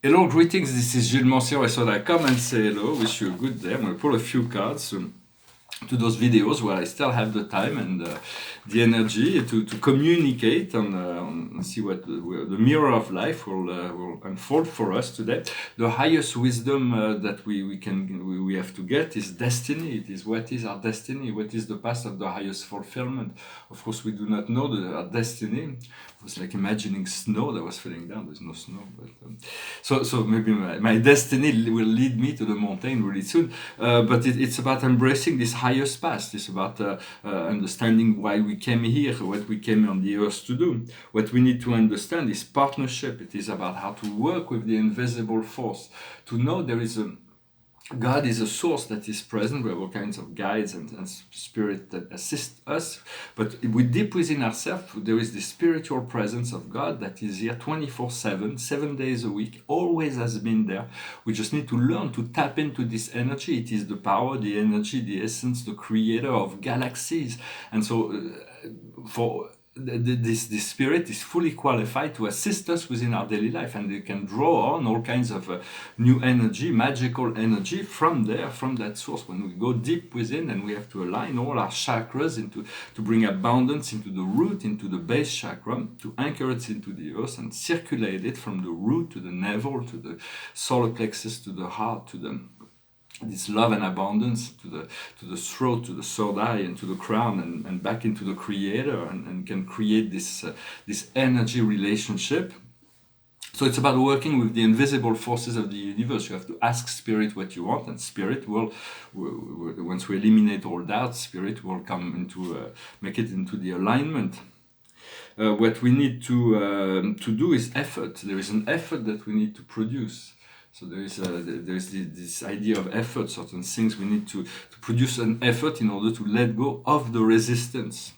Hello, greetings. This is Gilles Monsieur. I thought I'd come and say hello. Wish you a good day. I'm going to pull a few cards to those videos where I still have the time and the energy to communicate on see what the mirror of life will unfold for us today. The highest wisdom that we have to get is destiny. It is what is our destiny, what is the path of the highest fulfillment. Of course, we do not know our destiny. It was like imagining snow that was falling down. There's no snow, but so maybe my destiny will lead me to the mountain really soon. But it's about embracing this highest path. It's about understanding why we came here, what we came on the earth to do. What we need to understand is partnership. It is about how to work with the invisible force, to know there is God is a source that is present. We have all kinds of guides and spirit that assist us. But deep within ourselves, there is the spiritual presence of God that is here 24/7, 7 days a week, always has been there. We just need to learn to tap into this energy. It is the power, the energy, the essence, the creator of galaxies. And so for this spirit is fully qualified to assist us within our daily life, and they can draw on all kinds of new energy, magical energy from there, from that source. When we go deep within, and we have to align all our chakras to bring abundance into the root, into the base chakra, to anchor it into the earth and circulate it from the root to the navel, to the solar plexus, to the heart, to the this love and abundance, to the throat, to the third eye, and to the crown, and back into the creator, and can create this energy relationship. So it's about working with the invisible forces of the universe. You have to ask spirit what you want, and spirit will once we eliminate all doubt, spirit will come into make it into the alignment. What we need to do is effort. There is an effort that we need to produce. So there is this idea of effort, certain things we need to produce an effort in order to let go of the resistance.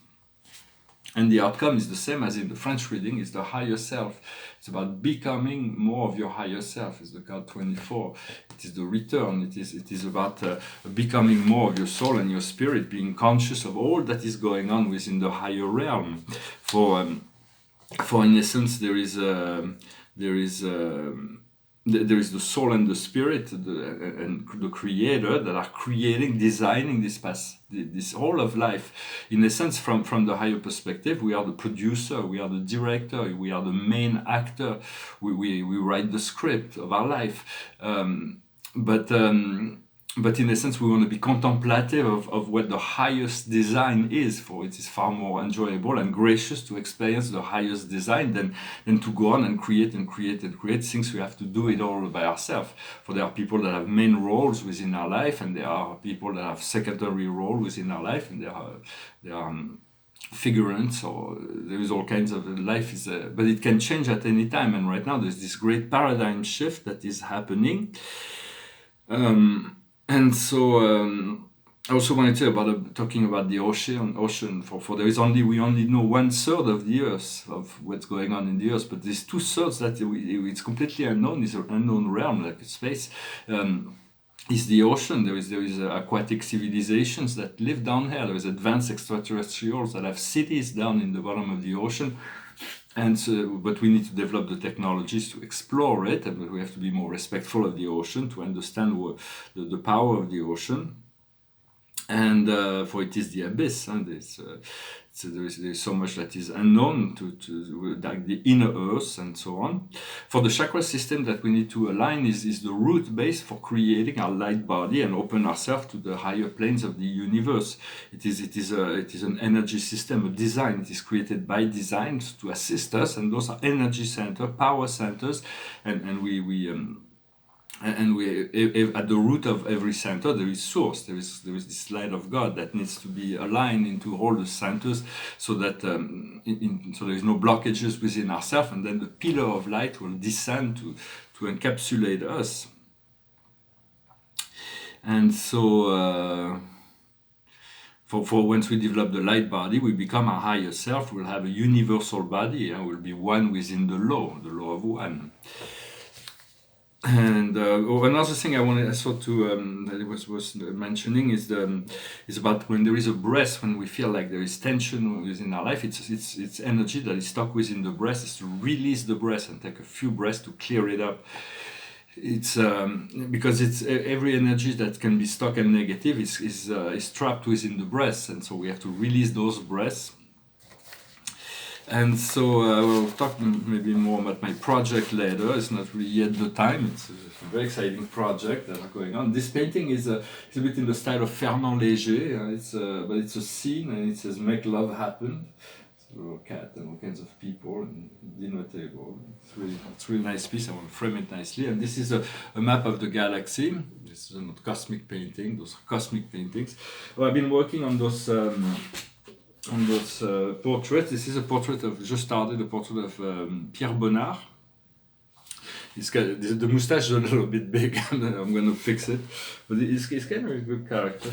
And the outcome is the same as in the French reading, is the higher self. It's about becoming more of your higher self. It's the card 24. It is the return. It is about becoming more of your soul and your spirit, being conscious of all that is going on within the higher realm. For in essence, there is the soul and the spirit and the creator that are creating, designing this path, this whole of life. In a sense, from the higher perspective, we are the producer, we are the director, we are the main actor. We write the script of our life. But in a sense, we want to be contemplative of what the highest design is, for it is far more enjoyable and gracious to experience the highest design than to go on and create things. We have to do it all by ourselves. For there are people that have main roles within our life, and there are people that have secondary role within our life, and there are figurants, or there is all kinds of life is but it can change at any time. And right now there's this great paradigm shift that is happening. And so I also wanted to about talking about the ocean. For we only know 1/3 of the earth, of what's going on in the earth, but there's 2/3 that it's completely unknown. It's an unknown realm, like space. Is the ocean. There is aquatic civilizations that live down here. There is advanced extraterrestrials that have cities down in the bottom of the ocean. And but we need to develop the technologies to explore it, and we have to be more respectful of the ocean to understand the power of the ocean. And for it is the abyss, and so there is so much that is unknown to like the inner earth and so on. For the chakra system that we need to align is the root base for creating our light body and open ourselves to the higher planes of the universe. It is an energy system, a design. It is created by design to assist us, and those are energy centers, power centers, and we at the root of every center there is source. There is this light of God that needs to be aligned into all the centers, so that so there is no blockages within ourselves, and then the pillar of light will descend to encapsulate us. And so for once we develop the light body, we become our higher self. We'll have a universal body, and we'll be one within the law of one. And another thing I wanted that it was mentioning is about when there is a breath, when we feel like there is tension within our life. It's energy that is stuck within the breath. Is to release the breath and take a few breaths to clear it up. it's because it's every energy that can be stuck and negative is trapped within the breath, and so we have to release those breaths. And so we'll talk maybe more about my project later. It's not really yet the time. It's a very exciting project that are going on. This painting is a bit in the style of Fernand Léger. But it's a scene, and it says "Make love happen." It's a little cat and all kinds of people and dinner table. It's really nice piece. I want to frame it nicely. And this is a map of the galaxy. This is a cosmic painting. Those are cosmic paintings. Well, I've been working on those. On those portraits. This is a portrait of, just started a portrait of Pierre Bonnard. He's got, the moustache is a little bit big, and I'm going to fix it. But he's kind of a good character.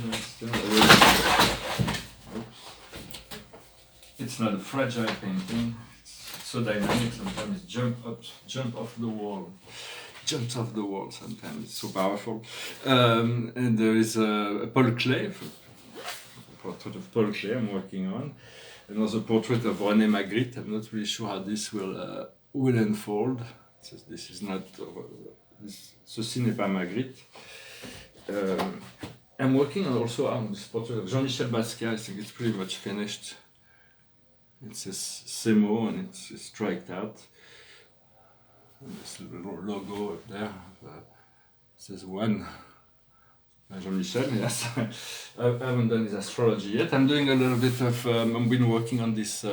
It's not a fragile painting. It's so dynamic, sometimes it jump off the wall. Jumps off the wall sometimes, it's so powerful. And there is Paul Klee, portrait of Paul Klee I'm working on. Another portrait of René Magritte. I'm not really sure how this will unfold. This is not. Ceci n'est pas Magritte. I'm working also on this portrait of Jean-Michel Basquiat. I think it's pretty much finished. It says Semo and it's striked out. And this little logo up there says one. Jean-Michel, yes. I haven't done his astrology yet. I'm doing a little bit of, I've been working on this,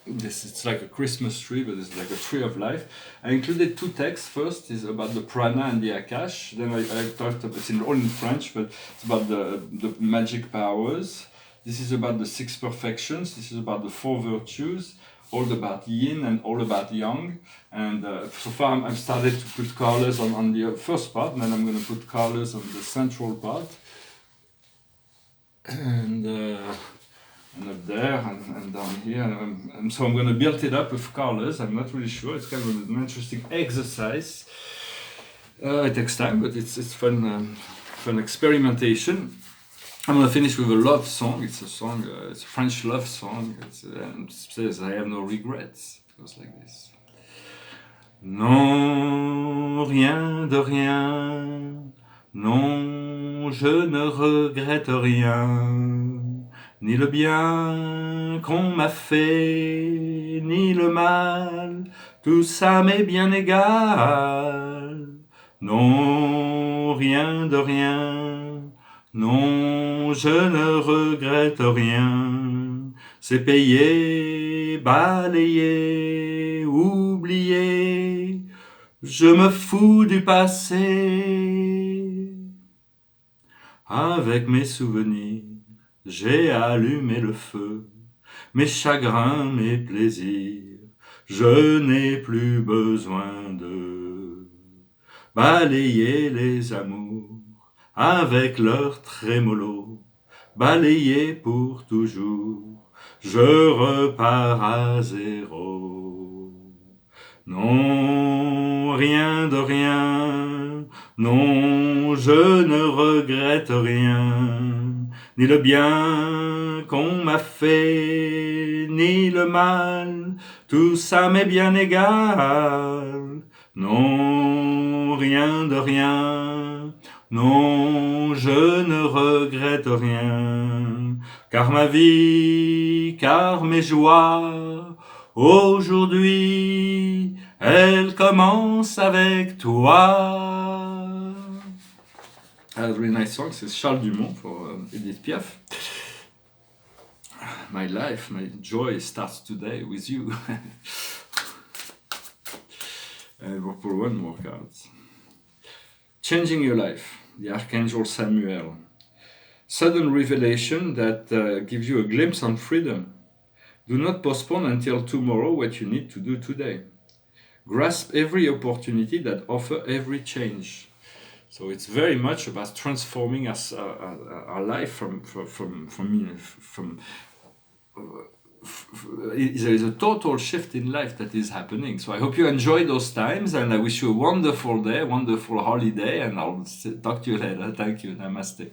it's like a Christmas tree, but it's like a tree of life. I included two texts. First is about the prana and the akash. Then I talked about, it's all in French, but it's about the magic powers. This is about the six perfections. This is about the four virtues. All about yin and all about yang, and so far I've started to put colors on the first part, and then I'm going to put colors on the central part, and up there and down here, and so I'm going to build it up with colors. I'm not really sure. It's kind of an interesting exercise. It takes time, but it's fun experimentation. I'm going to finish with a love song. It's a song, it's a French love song. It says, I have no regrets. It goes like this. Non, rien de rien. Non, je ne regrette rien. Ni le bien qu'on m'a fait, ni le mal. Tout ça m'est bien égal. Non, rien de rien. Non, je ne regrette rien, c'est payé, balayé, oublié, je me fous du passé. Avec mes souvenirs, j'ai allumé le feu, mes chagrins, mes plaisirs, je n'ai plus besoin de balayer les amours. Avec leur trémolo, balayé pour toujours, je repars à zéro. Non, rien de rien, non, je ne regrette rien, ni le bien qu'on m'a fait, ni le mal, tout ça m'est bien égal. Non, rien de rien, non, je ne regrette rien, car ma vie, car mes joies, aujourd'hui, elles commencent avec toi. That's a really nice song. It's Charles Dumont for Edith Piaf. My life, my joy starts today with you. And we'll pull one more card. Changing your life, the Archangel Samuel. Sudden revelation that gives you a glimpse on freedom. Do not postpone until tomorrow what you need to do today. Grasp every opportunity that offers every change. So it's very much about transforming us, our life from there is a total shift in life that is happening. So I hope you enjoy those times, and I wish you a wonderful day, wonderful holiday, and I'll talk to you later. Thank you. Namaste.